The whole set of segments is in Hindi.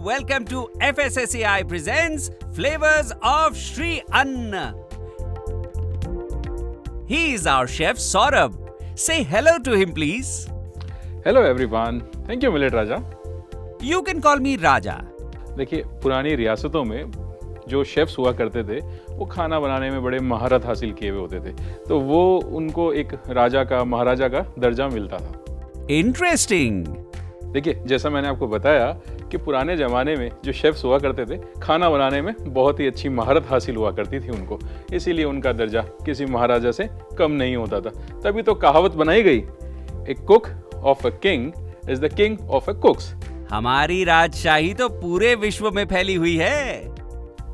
welcome to FSSAI presents Flavors of Shri Anna. He is our chef Saurabh. Say hello to him please. Hello everyone, thank you millet Raja. You can call me Raja. देखिए, पुरानी रियासतों में जो शेफ्स हुआ करते थे वो खाना बनाने में बड़े महारत हासिल किए हुए होते थे, तो वो उनको एक राजा का, महाराजा का दर्जा मिलता था। Interesting. देखिए, जैसा मैंने आपको बताया कि पुराने ज़माने में जो शेफ्स हुआ करते थे, खाना बनाने में बहुत ही अच्छी महारत हासिल हुआ करती थी उनको, इसीलिए उनका दर्जा किसी महाराजा से कम नहीं होता था। तभी तो कहावत बनाई गई, a cook of a king is the king of a cooks. हमारी राजशाही तो पूरे विश्व में फैली हुई है।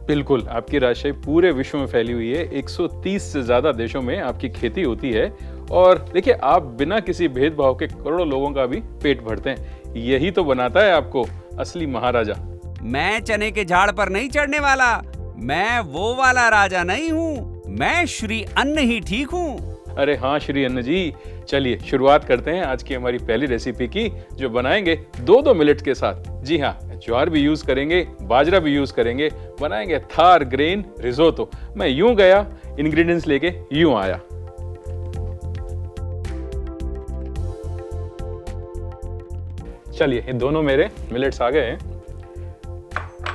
बिल्कुल, आपकी राजशाही पूरे विश्व में फैली हुई है। 130 से ज्यादा देशों में आपकी खेती होती है और देखिए, आप बिना किसी भेदभाव के करोड़ों लोगों का भी पेट भरते हैं। यही तो बनाता है आपको असली महाराजा। मैं चने के झाड़ पर नहीं चढ़ने वाला, मैं वो वाला राजा नहीं हूँ, मैं श्री अन्न ही ठीक हूँ। अरे हाँ श्री अन्न जी, चलिए शुरुआत करते हैं आज की हमारी पहली रेसिपी की, जो बनाएंगे दो मिलेट के साथ। जी हाँ, ज्वार भी यूज करेंगे, बाजरा भी यूज करेंगे, बनाएंगे थार ग्रेन रिजोतो। मैं यूं गया, इंग्रेडिएंट्स लेके यूं आया। चलिए, ये दोनों मेरे मिलेट्स आ गए हैं।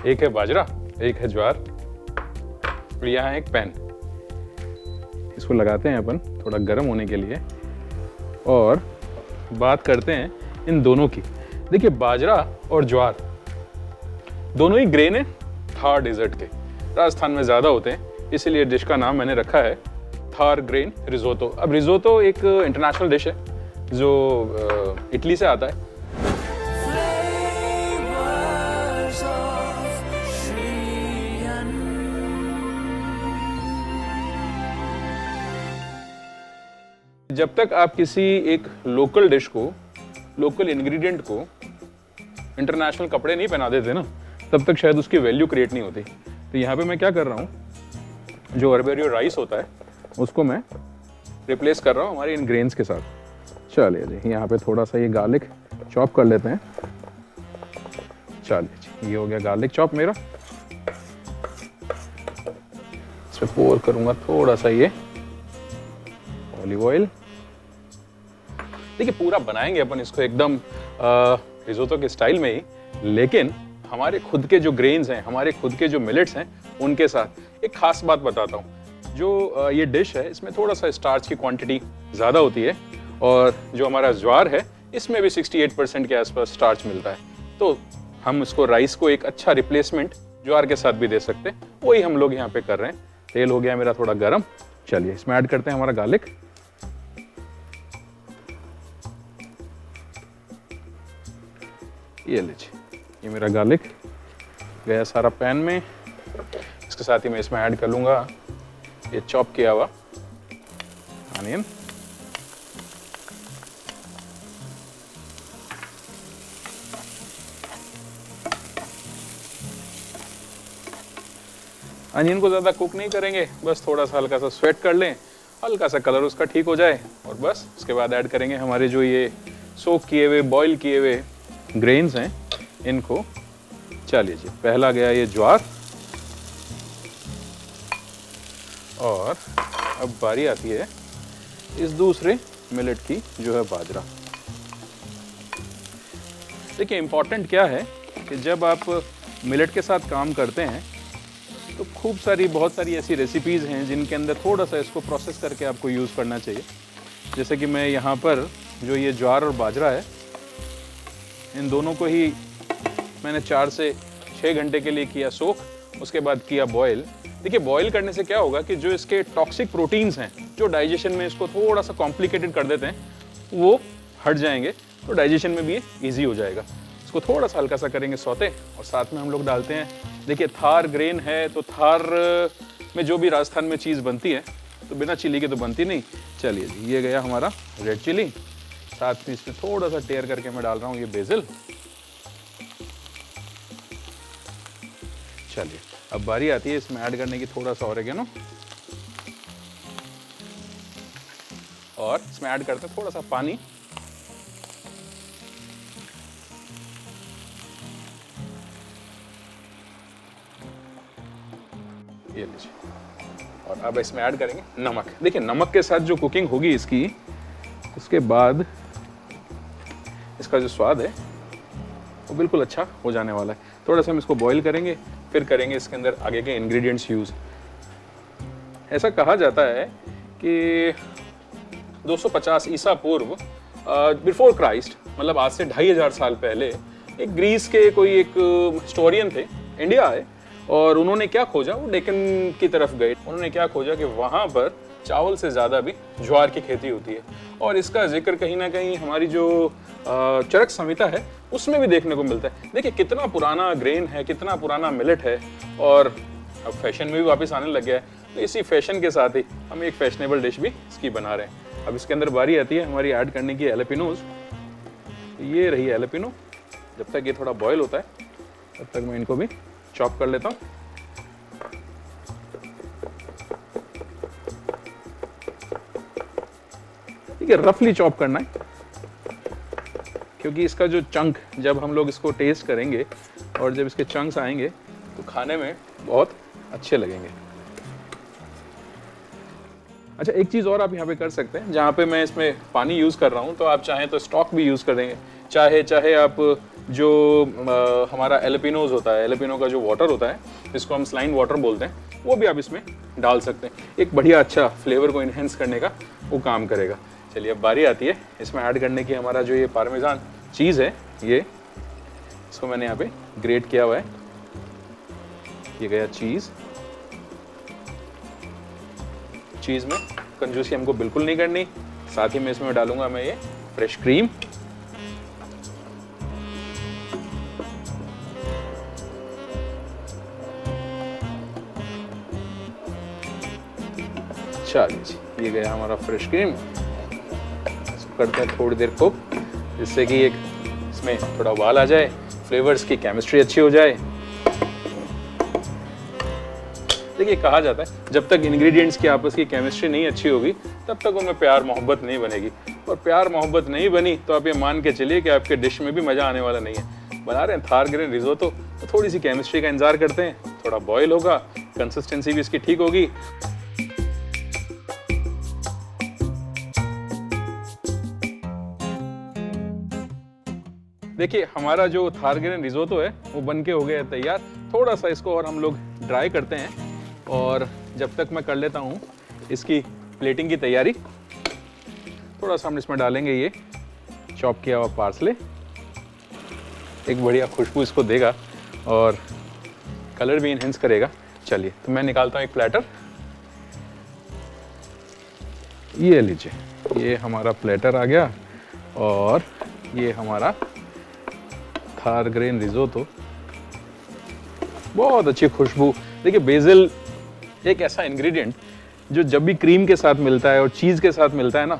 एक है बाजरा, एक है ज्वार, और यहाँ है एक पैन। इसको लगाते हैं अपन थोड़ा गर्म होने के लिए और बात करते हैं इन दोनों की। देखिए, बाजरा और ज्वार दोनों ही ग्रेन है थार डेजर्ट के। राजस्थान में ज़्यादा होते हैं, इसीलिए डिश का नाम मैंने रखा है थार ग्रेन रिजोतो। अब रिजोतो एक इंटरनेशनल डिश है जो इटली से आता है। जब तक आप किसी एक लोकल डिश को, लोकल इंग्रेडिएंट को इंटरनेशनल कपड़े नहीं पहना देते ना, तब तक शायद उसकी वैल्यू क्रिएट नहीं होती। तो यहाँ पे मैं क्या कर रहा हूँ, जो अरबेरियो राइस होता है उसको मैं रिप्लेस कर रहा हूँ हमारे इन ग्रेन्स के साथ। चलिए जी, यहाँ पे थोड़ा सा ये गार्लिक चॉप कर लेते हैं। चलिए जी, ये हो गया गार्लिक चॉप मेरा। इसमें पोर करूँगा थोड़ा सा ये ऑलिव ऑयल। देखिए, पूरा बनाएंगे अपन इसको एकदम रिजोतो के स्टाइल में ही, लेकिन हमारे खुद के जो ग्रेन्स हैं, हमारे खुद के जो मिलेट्स हैं, उनके साथ एक खास बात बताता हूँ। जो ये डिश है, इसमें थोड़ा सा स्टार्च की क्वांटिटी ज़्यादा होती है, और जो हमारा ज्वार है इसमें भी 68% के आसपास स्टार्च मिलता है। तो हम इसको, राइस को एक अच्छा रिप्लेसमेंट ज्वार के साथ भी दे सकते हैं, वही हम लोग यहाँ पे कर रहे हैं। तेल हो गया मेरा थोड़ा गर्म। चलिए, इसमें ऐड करते हैं हमारा गार्लिक। ये लीजिए, ये मेरा गार्लिक गया सारा पैन में। इसके साथ ही मैं इसमें ऐड कर लूँगा ये चॉप किया हुआ अनियन। अनियन को ज़्यादा कुक नहीं करेंगे, बस थोड़ा सा हल्का सा स्वेट कर लें, हल्का सा कलर उसका ठीक हो जाए, और बस उसके बाद ऐड करेंगे हमारे जो ये सोक किए हुए, बॉईल किए हुए ग्रेन्स हैं, इनको। चलिए जी, पहला गया ये ज्वार, और अब बारी आती है इस दूसरे मिलेट की, जो है बाजरा। देखिए, इंपॉर्टेंट क्या है कि जब आप मिलेट के साथ काम करते हैं तो बहुत सारी ऐसी रेसिपीज़ हैं जिनके अंदर थोड़ा सा इसको प्रोसेस करके आपको यूज़ करना चाहिए। जैसे कि मैं यहाँ पर जो ये ज्वार और बाजरा है, इन दोनों को ही मैंने 4 से 6 घंटे के लिए किया सोक, उसके बाद किया बॉयल। देखिए, बॉयल करने से क्या होगा कि जो इसके टॉक्सिक प्रोटीन्स हैं, जो डाइजेशन में इसको थोड़ा सा कॉम्प्लिकेटेड कर देते हैं, वो हट जाएंगे, तो डाइजेशन में भी ये ईजी हो जाएगा। इसको थोड़ा सा हल्का सा करेंगे सौते, और साथ में हम लोग डालते हैं, देखिए थार ग्रेन है तो थार में जो भी राजस्थान में चीज़ बनती है तो बिना चिली के तो बनती नहीं। चलिए जी, ये गया हमारा रेड चिली। साथ में इसमें थोड़ा सा टेयर करके मैं डाल रहा हूँ ये बेसिल। चलिए, अब बारी आती है इसमें ऐड करने की थोड़ा सा ऑरिगेनो, और इसमें ऐड करते हैं थोड़ा सा पानी। लीजिए। और अब इसमें ऐड करेंगे नमक। देखिए नमक के साथ जो कुकिंग होगी इसकी, उसके बाद इसका जो स्वाद है वो बिल्कुल अच्छा हो जाने वाला है। थोड़ा सा हम इसको बॉईल करेंगे, फिर करेंगे इसके अंदर आगे के इंग्रेडिएंट्स यूज़। ऐसा कहा जाता है कि 250 ईसा पूर्व, बिफोर क्राइस्ट, मतलब आज से 2500 साल पहले, एक ग्रीस के कोई एक हिस्टोरियन थे, इंडिया आए और उन्होंने क्या खोजा, वो डेक्कन की तरफ गए। उन्होंने क्या खोजा कि वहाँ पर चावल से ज़्यादा भी ज्वार की खेती होती है। और इसका जिक्र कहीं ना कहीं हमारी जो चरक संहिता है उसमें भी देखने को मिलता है। देखिए कितना पुराना ग्रेन है, कितना पुराना मिलेट है, और अब फैशन में भी वापस आने लग गया है। तो इसी फैशन के साथ ही हम एक फैशनेबल डिश भी इसकी बना रहे हैं। अब इसके अंदर बारी आती है हमारी ऐड करने की एलेपिनोज। ये रही एलेपिनो। जब तक ये थोड़ा बॉयल होता है तब तक मैं इनको भी चॉप कर लेता हूँ। ठीक है, रफली चॉप करना है, क्योंकि इसका जो चंक, जब हम लोग इसको टेस्ट करेंगे और जब इसके चंक्स आएंगे तो खाने में बहुत अच्छे लगेंगे। अच्छा, एक चीज़ और आप यहाँ पे कर सकते हैं, जहाँ पे मैं इसमें पानी यूज़ कर रहा हूँ तो आप चाहें तो स्टॉक भी यूज़ कर देंगे। चाहे आप जो हमारा एलेपिनोज होता है, एलेपिनो का जो वाटर होता है जिसको हम स्लाइन वाटर बोलते हैं, वो भी आप इसमें डाल सकते हैं। एक बढ़िया अच्छा फ्लेवर को इन्हेंस करने का वो काम करेगा। चलिए अब बारी आती है इसमें ऐड करने की। हमारा जो ये पार्मेजान चीज़ है, ये इसको मैंने यहाँ पे ग्रेट किया हुआ है। ये गया चीज़। चीज़ में कंजूसी हमको बिल्कुल नहीं करनी। साथ ही में इसमें डालूंगा मैं ये फ्रेश क्रीम। चलिए, ये गया हमारा फ्रेश क्रीम। इसको करते हैं थोड़ी देर कुक, जिससे कि एक इसमें थोड़ा उबाल आ जाए, फ्लेवर्स की केमिस्ट्री अच्छी हो जाए। देखिए कहा जाता है जब तक इंग्रेडिएंट्स की आपस की केमिस्ट्री नहीं अच्छी होगी तब तक उनमें प्यार मोहब्बत नहीं बनेगी। और प्यार मोहब्बत नहीं बनी तो आप ये मान के चलिए कि आपके डिश में भी मज़ा आने वाला नहीं है। बना रहे हैं थार ग्रेन रिजोतो, तो थोड़ी सी केमिस्ट्री का इंतजार करते हैं। थोड़ा बॉयल होगा, कंसिस्टेंसी भी इसकी ठीक होगी। देखिए हमारा जो थार ग्रेन रिजोतो है वो बन के हो गया है तैयार। थोड़ा सा इसको और हम लोग ड्राई करते हैं, और जब तक मैं कर लेता हूँ इसकी प्लेटिंग की तैयारी। थोड़ा सा हम इसमें डालेंगे ये चॉप किया हुआ पार्सले। एक बढ़िया खुशबू इसको देगा और कलर भी इनहेंस करेगा। चलिए तो मैं निकालता हूँ एक प्लेटर। ये लीजिए, ये हमारा प्लेटर आ गया और ये हमारा थार ग्रेन रिजोतो। बहुत अच्छी खुशबू। देखिए बेसिल एक ऐसा इंग्रेडिएंट जो जब भी क्रीम के साथ मिलता है और चीज़ के साथ मिलता है ना,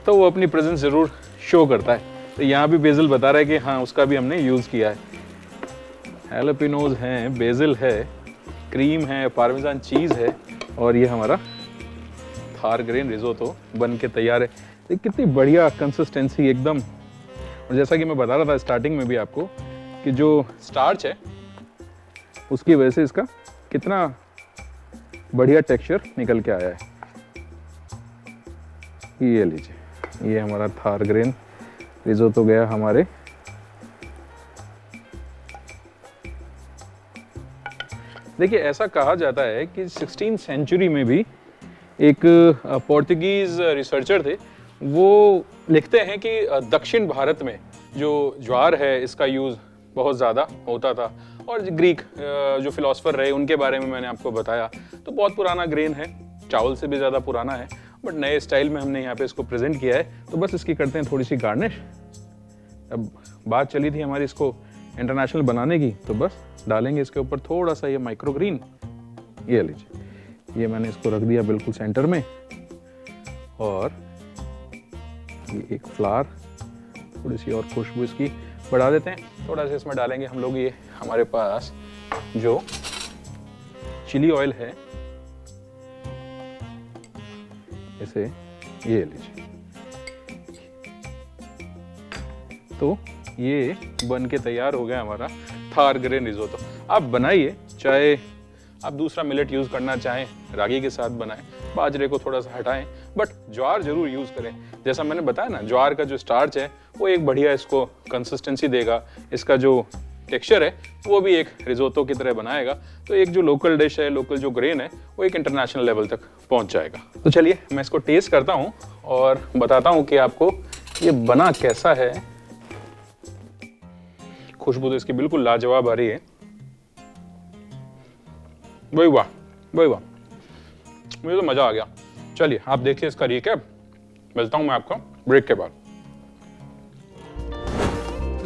तो वो अपनी प्रेजेंस ज़रूर शो करता है। तो यहाँ भी बेसिल बता रहा है कि हाँ, उसका भी हमने यूज़ किया है। हैलोपिनोज हैं, बेसिल है, क्रीम है, पार्मेजान चीज़ है, और ये हमारा थार ग्रेन रिजोतो बन के तैयार है। ये कितनी बढ़िया कंसिस्टेंसी एकदम। और जैसा कि मैं बता रहा था स्टार्टिंग में भी आपको कि जो स्टार्च है उसकी वजह से इसका कितना बढ़िया टेक्सचर निकल के आया है। ये लीजिए, ये हमारा थार ग्रेन रिजोतो गया हमारे। देखिए ऐसा कहा जाता है कि 16th सेंचुरी में भी एक पोर्तुगीज रिसर्चर थे, वो लिखते हैं कि दक्षिण भारत में जो ज्वार है इसका यूज़ बहुत ज़्यादा होता था। और ग्रीक जो फिलोसफर रहे उनके बारे में मैंने आपको बताया। तो बहुत पुराना ग्रेन है, चावल से भी ज़्यादा पुराना है, बट नए स्टाइल में हमने यहाँ पे इसको प्रेजेंट किया है। तो बस इसकी करते हैं थोड़ी सी गार्निश। अब बात चली थी हमारी इसको इंटरनेशनल बनाने की, तो बस डालेंगे इसके ऊपर थोड़ा सा ये माइक्रो ग्रीन। ये लीजिए, ये मैंने इसको रख दिया बिल्कुल सेंटर में। और ये एक फ्लावर, थोड़ी सी और खुशबू इसकी बढ़ा देते हैं। थोड़ा सा इसमें डालेंगे हम लोग ये हमारे पास जो चिली ऑयल है, इसे ये लीजिए। तो ये बन के तैयार हो गया हमारा थार ग्रेन रिजोतो। आप बनाइए, चाहे आप दूसरा मिलेट यूज़ करना चाहें, रागी के साथ बनाएं, बाजरे को थोड़ा सा हटाएं, बट ज्वार जरूर यूज़ करें। जैसा मैंने बताया ना, ज्वार का जो स्टार्च है वो एक बढ़िया इसको कंसिस्टेंसी देगा, इसका जो टेक्सचर है वो भी एक रिजोतो की तरह बनाएगा। तो एक जो लोकल डिश है, लोकल जो ग्रेन है, वो एक इंटरनेशनल लेवल तक पहुंच जाएगा। तो चलिए मैं इसको टेस्ट करता हूं और बताता हूं कि आपको ये बना कैसा है। खुशबू तो इसकी बिल्कुल लाजवाब आ रही है। वही वाह, वही वाह, मुझे तो मजा आ गया। चलिए आप देखिए इसका रिकैप, मिलता हूं मैं आपको ब्रेक के बाद।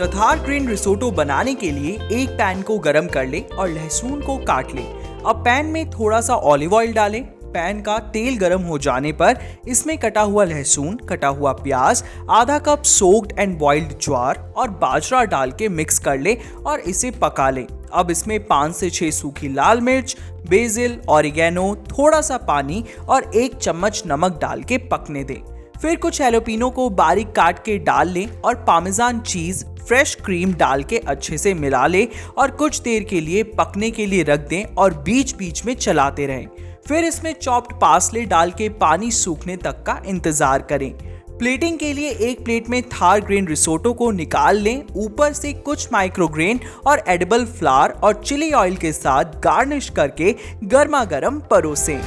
थार ग्रेन रिसोटो बनाने के लिए एक पैन को गरम कर लें और लहसुन को काट लें। अब पैन में थोड़ा सा ऑलिव ऑयल डालें। पैन का तेल गरम हो जाने पर इसमें कटा हुआ लहसुन, कटा हुआ प्याज, आधा कप सोक्ड एंड बॉइल्ड ज्वार और बाजरा डाल के मिक्स कर लें और इसे पका लें। अब इसमें 5 से 6 सूखी लाल मिर्च, बेसिल, ऑरिगेनो, थोड़ा सा पानी और 1 चम्मच नमक डाल के पकने दें। फिर कुछ हैलोपिनो को बारीक काट के डाल लें और पार्मेजान चीज, फ्रेश क्रीम डाल के अच्छे से मिला लें और कुछ देर के लिए पकने के लिए रख दें और बीच बीच में चलाते रहें। फिर इसमें चॉप्ड पार्सले डाल के पानी सूखने तक का इंतजार करें। प्लेटिंग के लिए एक प्लेट में थार ग्रेन रिसोटो को निकाल लें। ऊपर से कुछ माइक्रोग्रेन और एडिबल फ्लावर और चिली ऑयल के साथ गार्निश करके गर्मा गर्म परोसें।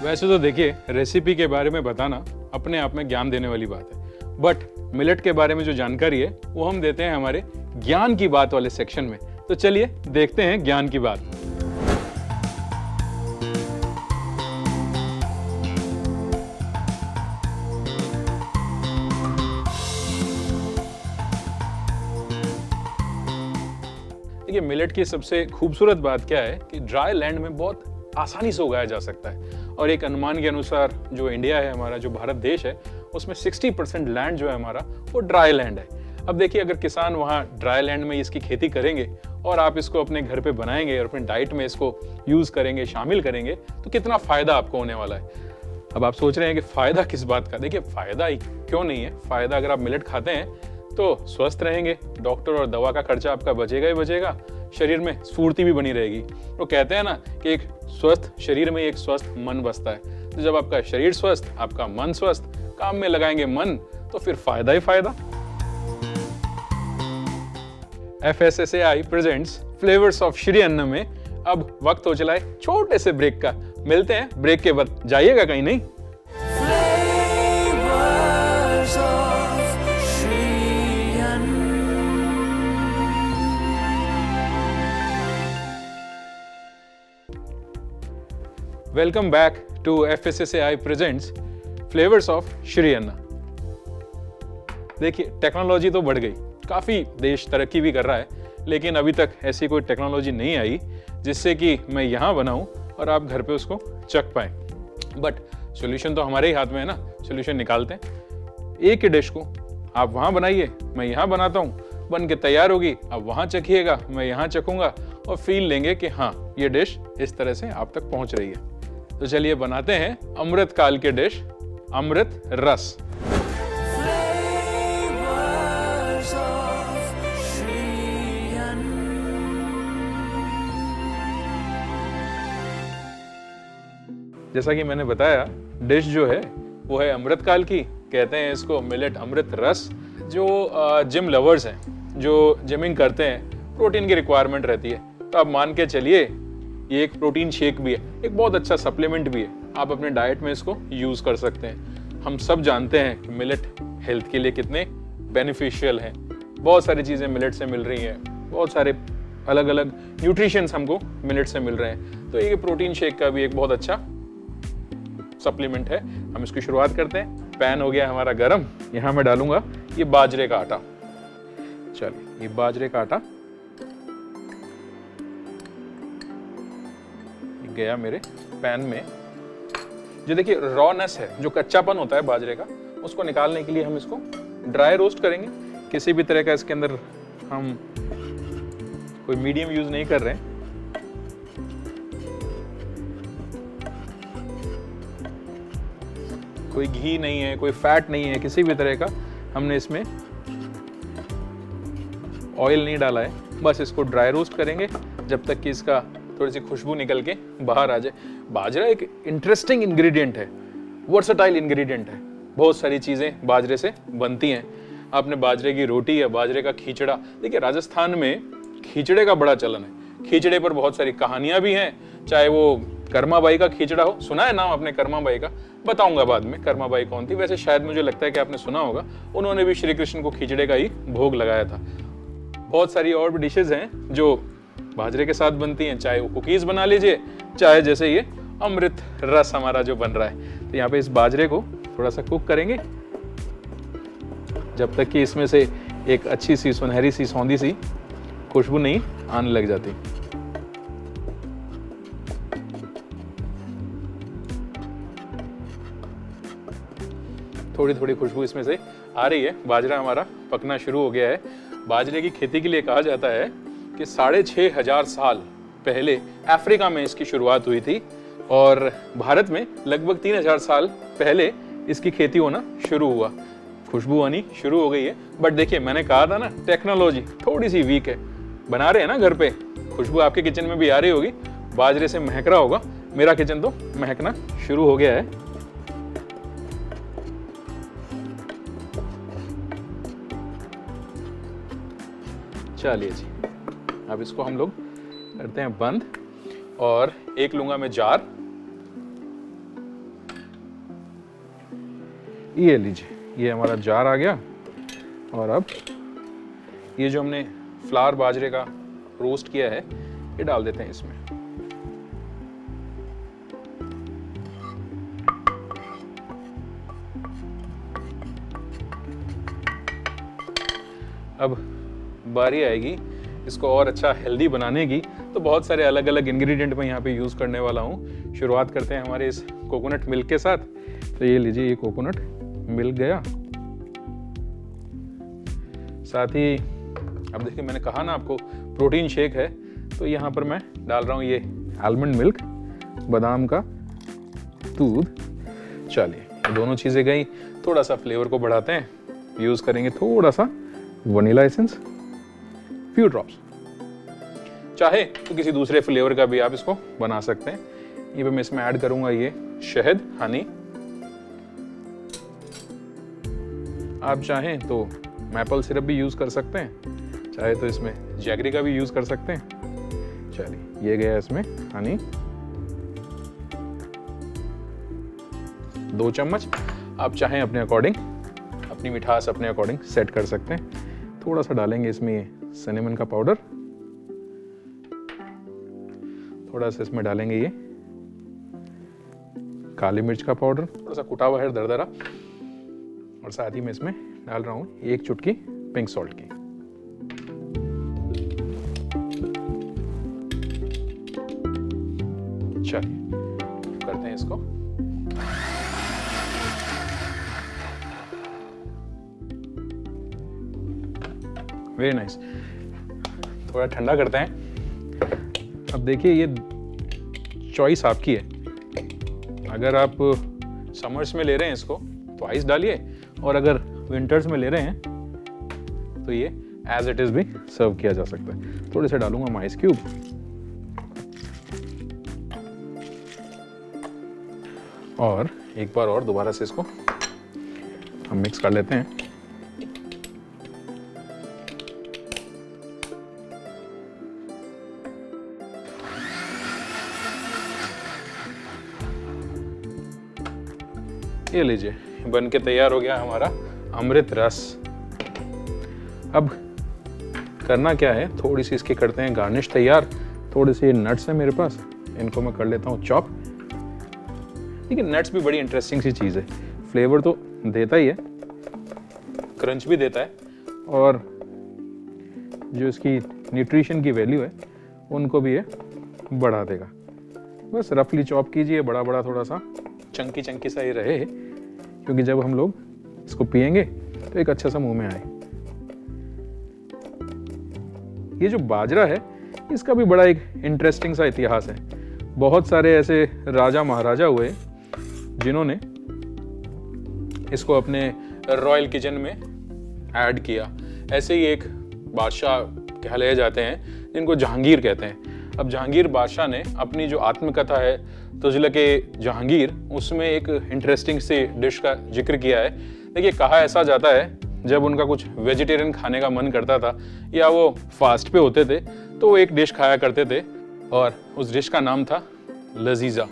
वैसे तो देखिए, रेसिपी के बारे में बताना अपने आप में ज्ञान देने वाली बात है, बट मिलेट के बारे में जो जानकारी है वो हम देते हैं हमारे ज्ञान की बात वाले सेक्शन में। तो चलिए देखते हैं ज्ञान की बात। देखिए, मिलेट की सबसे खूबसूरत बात क्या है कि ड्राई लैंड में बहुत आसानी से उगाया जा सकता है। और एक अनुमान के अनुसार जो इंडिया है हमारा, जो भारत देश है, उसमें 60% लैंड जो है हमारा वो ड्राई लैंड है। अब देखिए, अगर किसान वहाँ ड्राई लैंड में इसकी खेती करेंगे और आप इसको अपने घर पे बनाएंगे और अपने डाइट में इसको यूज़ करेंगे, शामिल करेंगे, तो कितना फ़ायदा आपको होने वाला है। अब आप सोच रहे हैं कि फ़ायदा किस बात का। देखिए, फ़ायदा ही क्यों नहीं है, फ़ायदा अगर आप मिलेट खाते हैं तो स्वस्थ रहेंगे, डॉक्टर और दवा का खर्चा आपका बचेगा ही बचेगा, शरीर में स्फूर्ति भी बनी रहेगी। तो कहते हैं ना कि एक स्वस्थ शरीर में एक स्वस्थ मन बसता है। तो जब आपका शरीर स्वस्थ, आपका मन स्वस्थ, काम में लगाएंगे मन, तो फिर फायदा ही फायदा। FSSAI presents flavours of Shri अन्न में अब वक्त हो चला है छोटे से ब्रेक का। मिलते हैं ब्रेक के बाद, जाइएगा कहीं नहीं। Welcome back to FSSAI presents flavours of Shri Anna. देखिए, टेक्नोलॉजी तो बढ़ गई, काफ़ी देश तरक्की भी कर रहा है, लेकिन अभी तक ऐसी कोई टेक्नोलॉजी नहीं आई जिससे कि मैं यहाँ बनाऊँ और आप घर पे उसको चख पाएँ। बट सॉल्यूशन तो हमारे ही हाथ में है ना, सॉल्यूशन निकालते हैं। एक ही डिश को आप वहाँ बनाइए, मैं यहाँ बनाता हूँ, बन के तैयार होगी, आप वहाँ चखिएगा, मैं यहाँ चखूँगा और फील लेंगे कि हाँ, ये डिश इस तरह से आप तक पहुँच रही है। तो चलिए बनाते हैं अमृत काल के डिश, अमृत रस। जैसा कि मैंने बताया, डिश जो है वो है अमृत काल की, कहते हैं इसको मिलेट अमृत रस। जो जिम लवर्स हैं, जो जिमिंग करते हैं, प्रोटीन की रिक्वायरमेंट रहती है, तो आप मान के चलिए ये एक प्रोटीन शेक भी है, एक बहुत अच्छा सप्लीमेंट भी है। आप अपने डाइट में इसको यूज़ कर सकते हैं। हम सब जानते हैं कि मिलेट हेल्थ के लिए कितने बेनिफिशियल हैं। बहुत सारी चीज़ें मिलेट से मिल रही हैं, बहुत सारे अलग अलग न्यूट्रिशंस हमको मिलेट से मिल रहे हैं। तो ये प्रोटीन शेक का भी एक बहुत अच्छा सप्लीमेंट है। हम इसकी शुरुआत करते हैं। पैन हो गया हमारा गरम, यहाँ मैं डालूंगा ये बाजरे का आटा। चलिए, ये बाजरे का आटा गया मेरे पैन में। जो देखिए रॉनेस है, जो कच्चापन होता है बाजरे का, उसको निकालने के लिए हम इसको ड्राई रोस्ट करेंगे। किसी भी तरह का इसके अंदर हम कोई मीडियम यूज नहीं कर रहे हैं। कोई घी नहीं है, कोई फैट नहीं है, किसी भी तरह का हमने इसमें ऑयल नहीं डाला है। बस इसको ड्राई रोस्ट करेंगे जब तक कि इसका थोड़ी सी खुशबू निकल के बाहर आ जाए। बाजरा एक इंटरेस्टिंग इंग्रेडिएंट है, वर्सेटाइल इंग्रेडिएंट है। बहुत सारी चीज़ें बाजरे से बनती हैं। आपने बाजरे की रोटी या बाजरे का खींचड़ा, देखिए राजस्थान में खींचड़े का बड़ा चलन है। खींचड़े पर बहुत सारी कहानियां भी हैं, चाहे वो कर्माबाई का खींचड़ा हो। सुना है नाम आपने कर्माबाई का? बताऊंगा बाद में कर्माबाई कौन थी। वैसे शायद मुझे लगता है कि आपने सुना होगा, उन्होंने भी श्री कृष्ण को खींचड़े का ही भोग लगाया था। बहुत सारी और भी डिशेज हैं जो बाजरे के साथ बनती हैं, चाहे वो कुकीज़ बना लीजिए, चाहे जैसे ये अमृत रस हमारा जो बन रहा है। तो यहाँ पे इस बाजरे को थोड़ा सा कुक करेंगे जब तक कि इसमें से एक अच्छी सी सुनहरी सी सौंधी सी खुशबू नहीं आने लग जाती। थोड़ी थोड़ी खुशबू इसमें से आ रही है। बाजरा हमारा पकना शुरू हो गया है। बाजरे की खेती के लिए कहा जाता है कि 6500 साल पहले अफ्रीका में इसकी शुरुआत हुई थी और भारत में लगभग 3000 साल पहले इसकी खेती होना शुरू हुआ। खुशबू आनी शुरू हो गई है। बट देखिए, मैंने कहा था ना, टेक्नोलॉजी थोड़ी सी वीक है। बना रहे हैं ना घर पे, खुशबू आपके किचन में भी आ रही होगी, बाजरे से महक रहा होगा। मेरा किचन तो महकना शुरू हो गया है। चलिए जी, अब इसको हम लोग करते हैं बंद और एक लूंगा मैं जार। ये लीजिए, ये हमारा जार आ गया। और अब ये जो हमने फ्लावर बाजरे का रोस्ट किया है, ये डाल देते हैं इसमें। अब बारी आएगी इसको और अच्छा हेल्दी बनाने की, तो बहुत सारे अलग अलग इंग्रेडिएंट मैं यहाँ पे यूज़ करने वाला हूँ। शुरुआत करते हैं हमारे इस कोकोनट मिल्क के साथ। तो ये लीजिए, ये कोकोनट मिल्क गया। साथ ही अब देखिए, मैंने कहा ना आपको प्रोटीन शेक है, तो यहाँ पर मैं डाल रहा हूँ ये आलमंड मिल्क, बादाम का दूध। चलिए, दोनों चीज़ें गई। थोड़ा सा फ्लेवर को बढ़ाते हैं, यूज़ करेंगे थोड़ा सा वनीला एसेंस, फ्यू ड्रॉप्स। चाहे तो किसी दूसरे फ्लेवर का भी आप इसको बना सकते हैं। ये मैं इसमें ऐड करूंगा ये शहद, हनी। आप चाहें तो मैपल सिरप भी यूज कर सकते हैं, चाहे तो इसमें जैगरी का भी यूज कर सकते हैं। चलिए, ये गया इसमें हनी 2 चम्मच। आप चाहें अपने अकॉर्डिंग, अपनी मिठास अपने अकॉर्डिंग सेट कर सकते हैं। थोड़ा सा डालेंगे इसमें ये सिनेमन का पाउडर, थोड़ा सा इसमें डालेंगे ये काली मिर्च का पाउडर, थोड़ा सा कुटा हुआ है दरदरा, और साथ ही में इसमें डाल रहा हूँ 1 चुटकी पिंक सॉल्ट की। चलिए, करते हैं इसको। Very nice. थोड़ा ठंडा करते हैं। अब देखिए, ये चॉइस आपकी है। अगर आप समर्स में ले रहे हैं इसको तो आइस डालिए, और अगर विंटर्स में ले रहे हैं तो ये एज इट इज भी सर्व किया जा सकता है। थोड़े से डालूंगा मैं आइस क्यूब, और एक बार और दोबारा से इसको हम मिक्स कर लेते हैं। ये लीजिए, बन के तैयार हो गया हमारा अमृत रस। अब करना क्या है, थोड़ी सी इसकी करते हैं गार्निश तैयार। थोड़े से नट्स हैं मेरे पास, इनको मैं कर लेता हूँ चॉप। देखिए, नट्स भी बड़ी इंटरेस्टिंग सी चीज़ है। फ्लेवर तो देता ही है, क्रंच भी देता है, और जो इसकी न्यूट्रिशन की वैल्यू है उनको भी ये बढ़ा देगा। बस रफली चॉप कीजिए, बड़ा बड़ा थोड़ा सा चंकी चंकी सा ही रहे, क्योंकि जब हम लोग इसको पिएंगे तो एक अच्छा सा मुंह में आए। ये जो बाजरा है, इसका भी बड़ा एक इंटरेस्टिंग सा इतिहास है। बहुत सारे ऐसे राजा महाराजा हुए जिन्होंने इसको अपने रॉयल किचन में ऐड किया। ऐसे ही एक बादशाह कहलाए जाते हैं जिनको जहांगीर कहते हैं। अब जहांगीर बादशाह ने अपनी जो आत्मकथा है तुजलके जहांगीर, उसमें एक इंटरेस्टिंग सी डिश का जिक्र किया है। देखिए, कहा ऐसा जाता है जब उनका कुछ वेजिटेरियन खाने का मन करता था या वो फास्ट पे होते थे तो वो एक डिश खाया करते थे और उस डिश का नाम था लजीजा।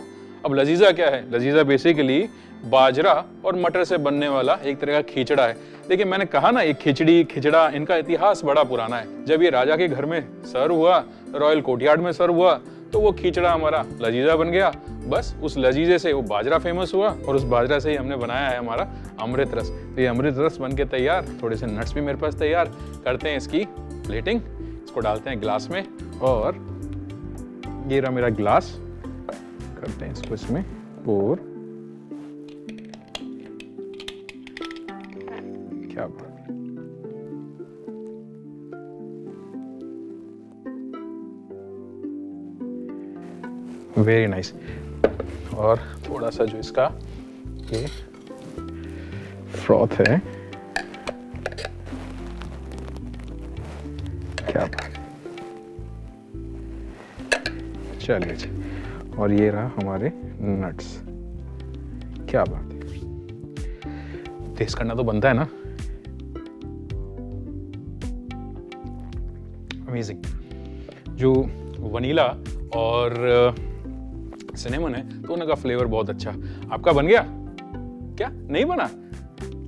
अब लजीजा क्या है? लजीजा बेसिकली बाजरा और मटर से बनने वाला एक तरह का खिचड़ा है। देखिए, मैंने कहा ना, ये खिचड़ी खिचड़ा, इनका इतिहास बड़ा पुराना है। जब ये राजा के घर में सर्व हुआ, रॉयल कोर्टयार्ड में सर्व हुआ, तो वो खिचड़ा हमारा लजीजा बन गया। बस उस लजीजे से वो बाजरा फेमस हुआ और उस बाजरा से ही हमने बनाया है हमारा अमृत रस। तो ये अमृत रस बन के तैयार, थोड़े से नट्स भी मेरे पास तैयार। करते हैं इसकी प्लेटिंग, इसको डालते हैं ग्लास में और ये रहा मेरा ग्लास। करते हैं इसको इसमें पोर। क्या बात, वेरी नाइस। और थोड़ा सा जो इसका ये फ्रॉथ है, क्या बात, चलिए जी। और ये रहा हमारे नट्स, क्या बात है। टेस्ट करना तो बनता है ना। अमेजिंग। जो वनीला और सिनेमन है तो उनका फ्लेवर बहुत अच्छा। आपका बन गया क्या? नहीं बना?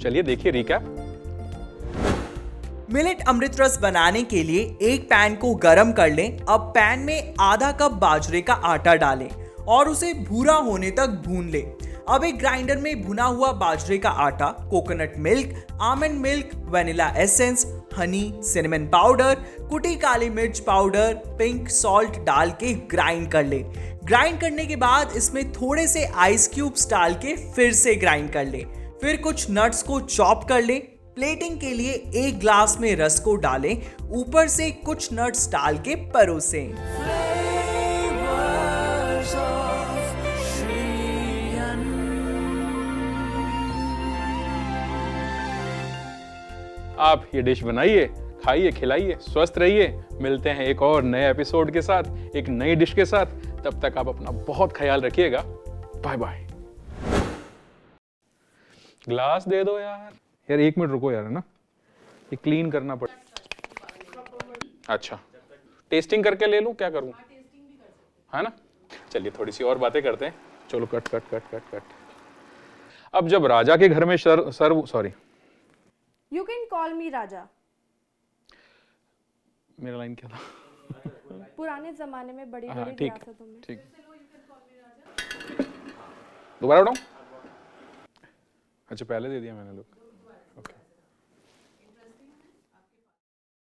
चलिए देखिए रिकैप। मिलेट अमृत रस बनाने के लिए एक पैन को गरम कर लें। अब पैन में आधा कप बाजरे का आटा डालें और उसे भूरा होने तक भून लें। अब एक ग्राइंडर में भुना हुआ बाजरे का आटा, coconut milk, almond milk, vanilla essence, Honey, cinnamon powder, कुटी काली मिर्च पाउडर, पिंक सॉल्ट डाल के ग्राइंड कर ले। ग्राइंड करने के बाद इसमें थोड़े से आइस क्यूब्स डाल के फिर से ग्राइंड कर ले। फिर कुछ नट्स को चॉप कर ले। प्लेटिंग के लिए एक ग्लास में रस को डालें, ऊपर से कुछ नट्स डाल के परोसें। आप ये डिश बनाइए, खाइए, खिलाइए, स्वस्थ रहिए। मिलते हैं एक और नए एपिसोड के साथ, एक नई डिश के साथ। तब तक आप अपना बहुत ख्याल रखिएगा। Bye bye. ग्लास दे दो यार। यार 1 मिनट रुको यार, है ना, ये क्लीन करना पड़े। अच्छा, टेस्टिंग करके ले लूं, क्या करूं? है ना, चलिए थोड़ी सी और बातें करते हैं। चलो cut cut cut cut cut. अब जब राजा के घर में sorry, You can call me राजा। मेरा लाइन क्या था? पुराने जमाने में बड़ी बड़ी ठीक रियासतों में। ठीक, दोबारा उठाऊं? अच्छा, पहले दे दिया मैंने लोग।